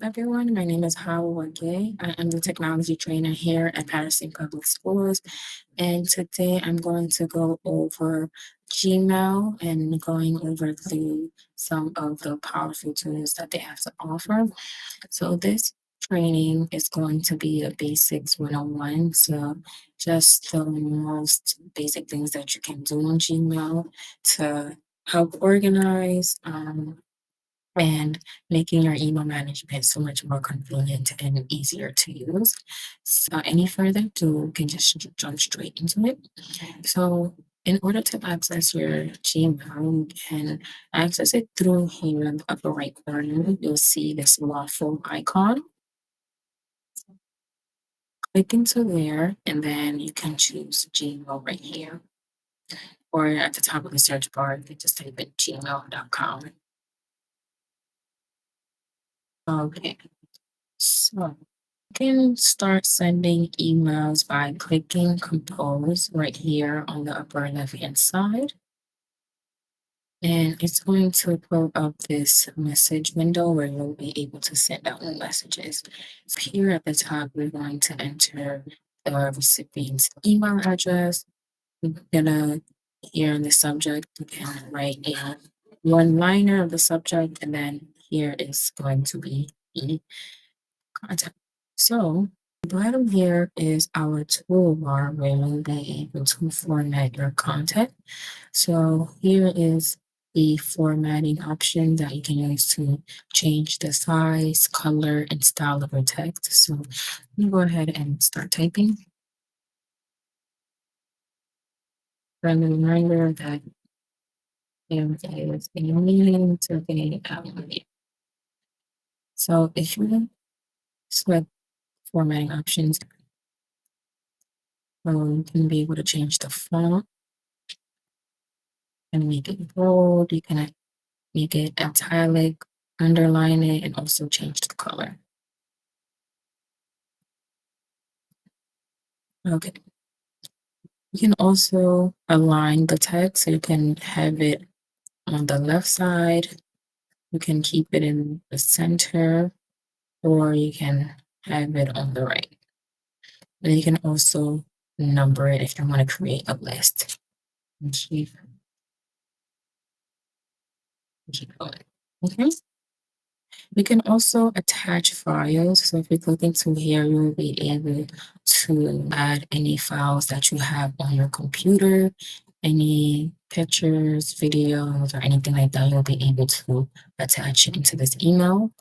everyone. My name is Hawa Gay. I am the technology trainer here at Patterson Public Schools. And today I'm going to go over Gmail and going over through some of the powerful tools that they have to offer. So this training is going to be a basics 101. So just the most basic things that you can do on Gmail to help organize, and making your email management so much more convenient and easier to use. So any further ado, we can just jump straight into it. So in order to access your Gmail, you can access it through here in the upper right corner. You'll see this waffle icon. Click into there, and then you can choose Gmail right here. Or at the top of the search bar, you can just type in gmail.com. Okay, so can start sending emails by clicking compose right here on the upper left hand side. And it's going to pull up this message window where you'll be able to send out messages. So here at the top, we're going to enter the recipient's email address. We're gonna, here in the subject, you can write a one liner of the subject, and then here is going to be the contact. So the bottom here is our toolbar where you'll be able to format your content. So here is the formatting option that you can use to change the size, color, and style of your text. So you go ahead and start typing. Friendly reminder that there is a meeting today at 1 p.m. So if you select formatting options, you can be able to change the font and make it bold. You can make it italic, underline it, and also change the color. Okay. You can also align the text, so you can have it on the left side. You can keep it in the center, or you can have it on the right. And you can also number it if you want to create a list. And keep going. Okay. We can also attach files. So if you click into here, you will be able to add any files that you have on your computer, any pictures, videos, or anything like that. You'll be able to attach it into this email.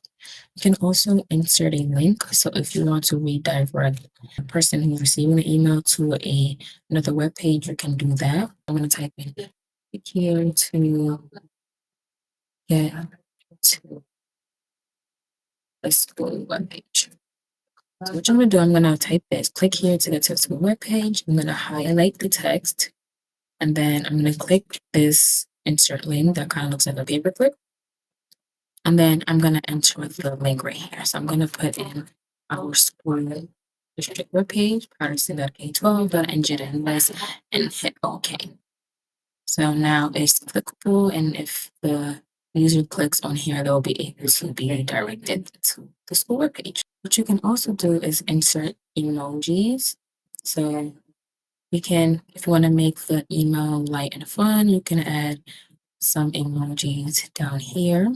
You can also insert a link. So if you want to redirect the person who's receiving the email to another web page, you can do that. I'm going to type in here to get to the school web page. So what I'm going to do, I'm going to type this, click here to get to the school web page. I'm going to highlight the text, and then I'm going to click this insert link that kind of looks like a paperclip. And then I'm going to enter the link right here. So I'm going to put in our school district web page, patterson.k12.ngNS, and hit OK. So now it's clickable, and if the user clicks on here, they'll be able to be redirected to the school web page. What you can also do is insert emojis. So you can, if you want to make the email light and fun, you can add some emojis down here.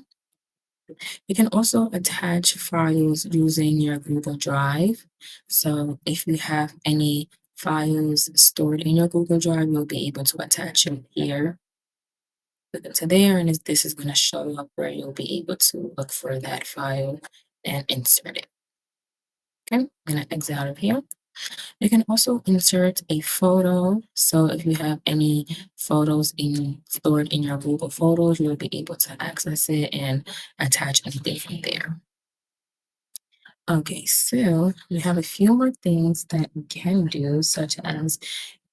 You can also attach files using your Google Drive. So if you have any files stored in your Google Drive, you'll be able to attach them here to there, and this is going to show up where you'll be able to look for that file and insert it. Okay, I'm going to exit out of here. You can also insert a photo. So if you have any photos stored in your Google Photos, you'll be able to access it and attach anything from there. Okay, so we have a few more things that we can do, such as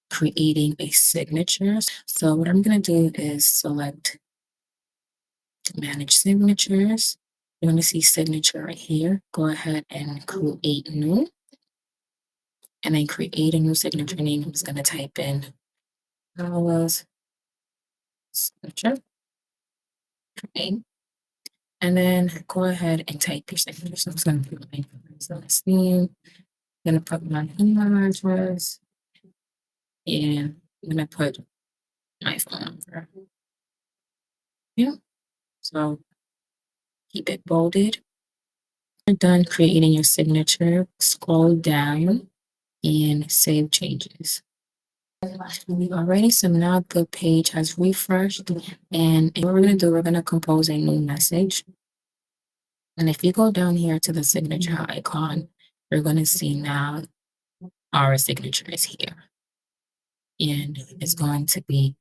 creating a signature. So what I'm going to do is select Manage Signatures. You're going to see signature right here. Go ahead and create new. And then create a new signature name. I'm just going to type in Paula's signature. Create. And then go ahead and type your signature. So I'm just going to put my last name, I'm going to put my email address, and I'm going to put my phone number. Yeah. So keep it bolded. You're done creating your signature, scroll down and save changes. Alrighty, so now the page has refreshed, and what we're going to do, we're going to compose a new message. And if you go down here to the signature icon, you're going to see now our signature is here, and it's going to be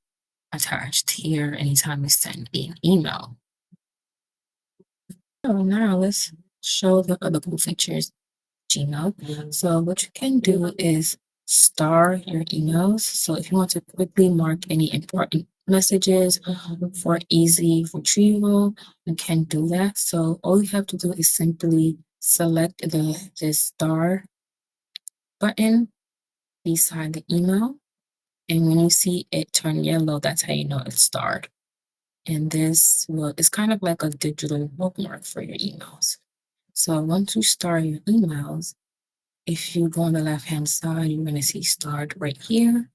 attached here anytime you send an email. So now let's show the other cool features Gmail. So what you can do is star your emails. So if you want to quickly mark any important messages for easy retrieval, you can do that. So all you have to do is simply select the star button beside the email. And when you see it turn yellow, that's how you know it's starred. And this will, it's kind of like a digital bookmark for your emails. So once you star your emails, if you go on the left-hand side, you're going to see start right here.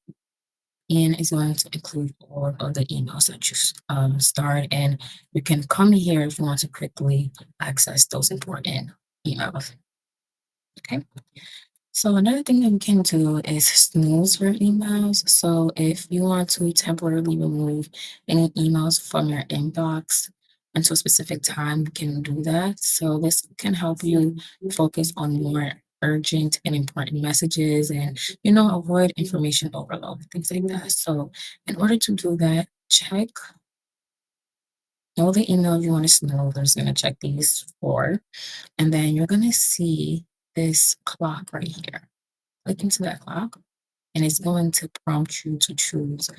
And it's going to include all of the emails that you start. And you can come here if you want to quickly access those important emails. Okay. So another thing that you can do is snooze your emails. So if you want to temporarily remove any emails from your inbox until a specific time, you can do that. So this can help you focus on more urgent and important messages and, avoid information overload, things like that. So in order to do that, check all the emails you want to snooze. I'm just going to check these four. And then you're going to see this clock right here. Click into that clock, and it's going to prompt you to choose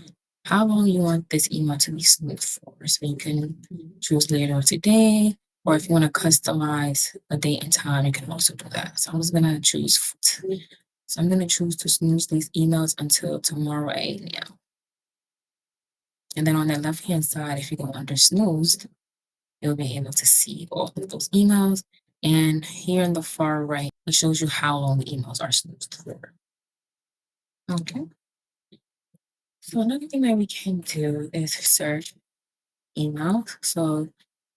how long you want this email to be sent for. So you can choose later today, or if you want to customize a date and time, you can also do that. So I'm just gonna choose. So I'm gonna choose to snooze these emails until tomorrow 8 a.m. And then on the left hand side, if you go under snoozed, you'll be able to see all of those emails. And here in the far right, it shows you how long the emails are snoozed for. Okay. So another thing that we can do is search emails. So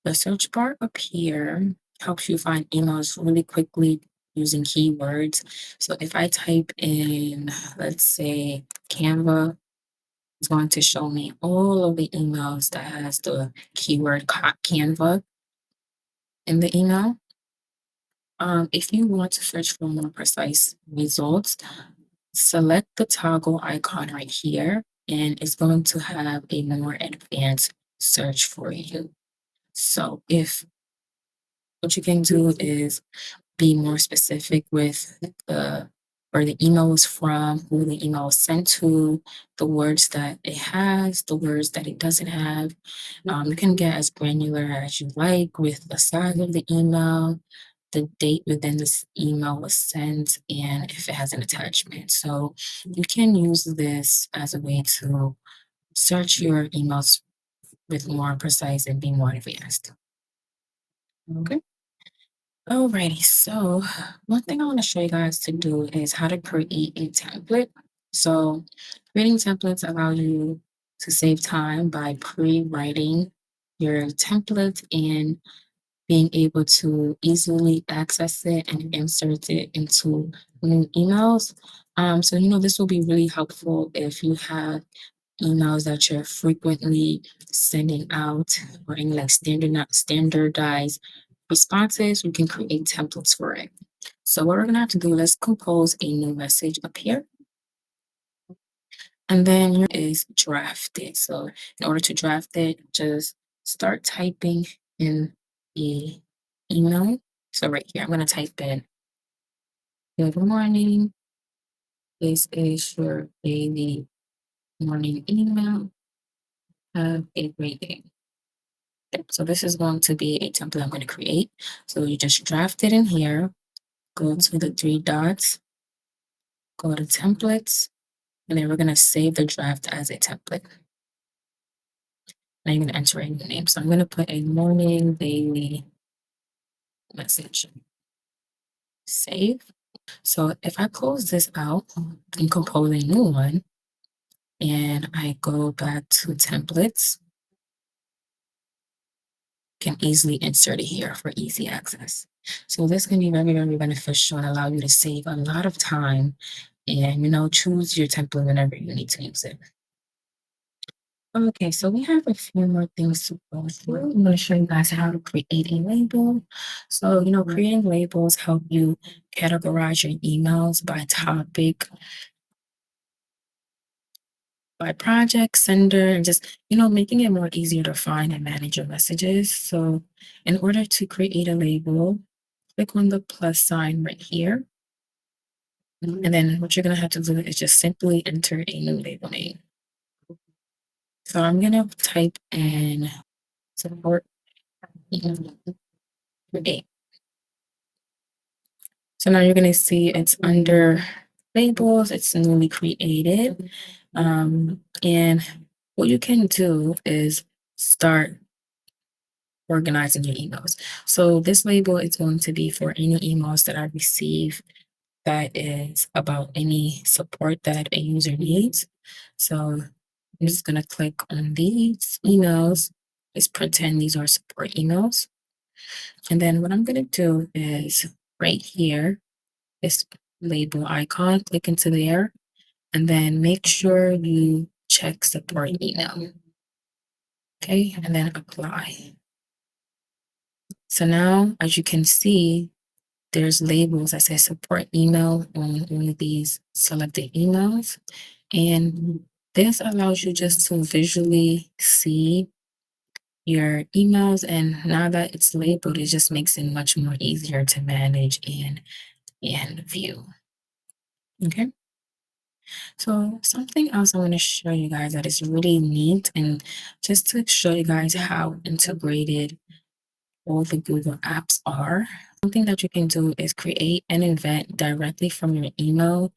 the search bar up here helps you find emails really quickly using keywords. So if I type in, let's say, Canva, it's going to show me all of the emails that has the keyword Canva in the email. If you want to search for more precise results, select the toggle icon right here, and it's going to have a more advanced search for you. So if what you can do is be more specific with the where the email was from, who the email was sent to, the words that it has, the words that it doesn't have. You can get as granular as you like with the size of the email, the date within this email was sent, and if it has an attachment. So you can use this as a way to search your emails with more precise and be more advanced. Okay. Alrighty, so one thing I want to show you guys to do is how to create a template. So creating templates allow you to save time by pre-writing your template and being able to easily access it and insert it into new emails. So this will be really helpful if you have emails that you're frequently sending out or any like standardized responses. We can create templates for it. So what we're gonna have to do, let's compose a new message up here. And then is draft it. So in order to draft it, just start typing in the email. So right here, I'm gonna type in, good morning. This is your daily morning email. Have a great day. Okay, so this is going to be a template I'm going to create. So you just draft it in here, go to the three dots, go to templates, and then we're going to save the draft as a template. Now you're gonna enter a new name. So I'm gonna put a morning daily message. Save. So if I close this out and compose a new one, and I go back to templates, can easily insert it here for easy access. So this can be very, very beneficial and allow you to save a lot of time and, choose your template whenever you need to use it. Okay, so we have a few more things to go through. I'm going to show you guys how to create a label. So, creating labels help you categorize your emails by topic, by project, sender, and just, making it more easier to find and manage your messages. So in order to create a label, click on the plus sign right here. And then what you're going to have to do is just simply enter a new label name. So I'm going to type in support email create. So now you're going to see it's under labels, it's newly created. And what you can do is start organizing your emails. So this label is going to be for any emails that I receive that is about any support that a user needs. So I'm just going to click on these emails. Just pretend these are support emails. And then what I'm going to do is right here, this label icon, click into there, and then make sure you check support email. Okay, and then apply. So now, as you can see, there's labels that say support email on one of these selected emails. And this allows you just to visually see your emails. And now that it's labeled, it just makes it much more easier to manage and view. Okay. So something else I want to show you guys that is really neat, and just to show you guys how integrated all the Google apps are. Something that you can do is create an event directly from your email,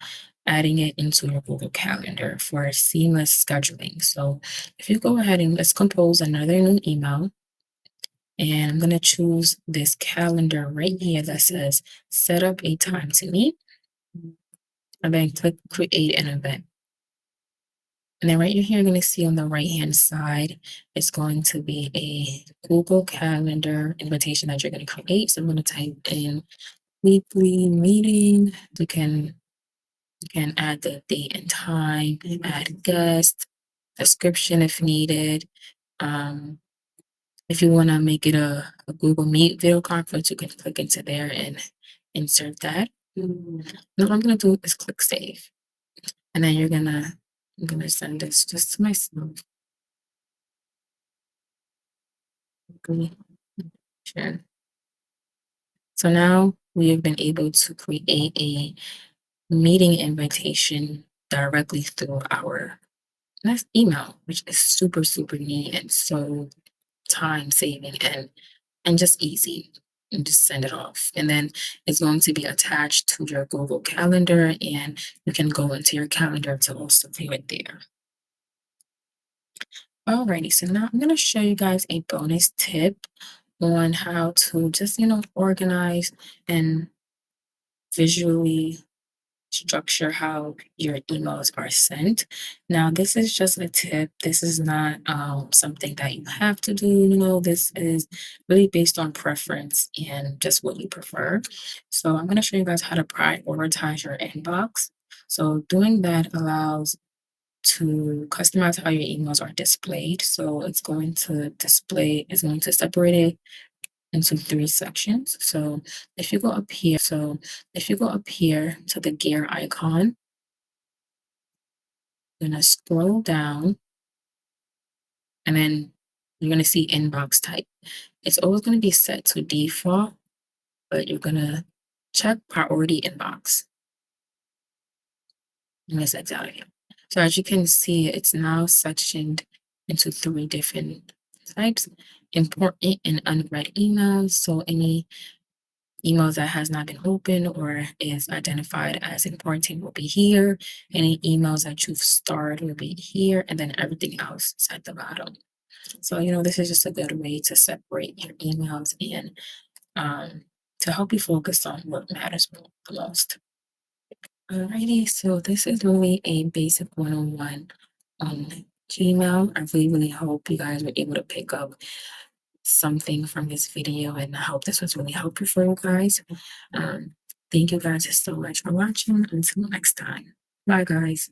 adding it into your Google Calendar for seamless scheduling. So if you go ahead and let's compose another new email, and I'm going to choose this calendar right here that says set up a time to meet, and then click create an event. And then right here, you're going to see on the right-hand side, it's going to be a Google Calendar invitation that you're going to create. So I'm going to type in weekly meeting. You can add the date and time, add guest, description if needed. If you want to make it a Google Meet video conference, you can click into there and insert that. Now what I'm going to do is click save. And then I'm gonna send this just to myself. Okay, sure. So now we have been able to create a meeting invitation directly through our next email, which is super, super neat and so time saving and just easy. And just send it off. And then it's going to be attached to your Google Calendar, and you can go into your calendar to also view it there. Alrighty, so now I'm going to show you guys a bonus tip on how to just, organize and visually structure how your emails are sent. Now, this is just a tip. This is not something that you have to do. This is really based on preference and just what you prefer. So I'm going to show you guys how to prioritize your inbox. So doing that allows to customize how your emails are displayed. So it's going to separate it into 3 sections. So if you go up here, to the gear icon, you're gonna scroll down, and then you're gonna see inbox type. It's always gonna be set to default, but you're gonna check priority inbox. And this X out of here. So as you can see, it's now sectioned into 3 different types: important and unread emails. So any emails that has not been opened or is identified as important will be here. Any emails that you've starred will be here, and then everything else is at the bottom. So, this is just a good way to separate your emails and um, to help you focus on what matters the most. Alrighty, so this is really a basic one-on-one on Gmail. I really hope you guys were able to pick up something from this video, and I hope this was really helpful for you guys. Um, thank you guys so much for watching. Until next time. Bye, guys.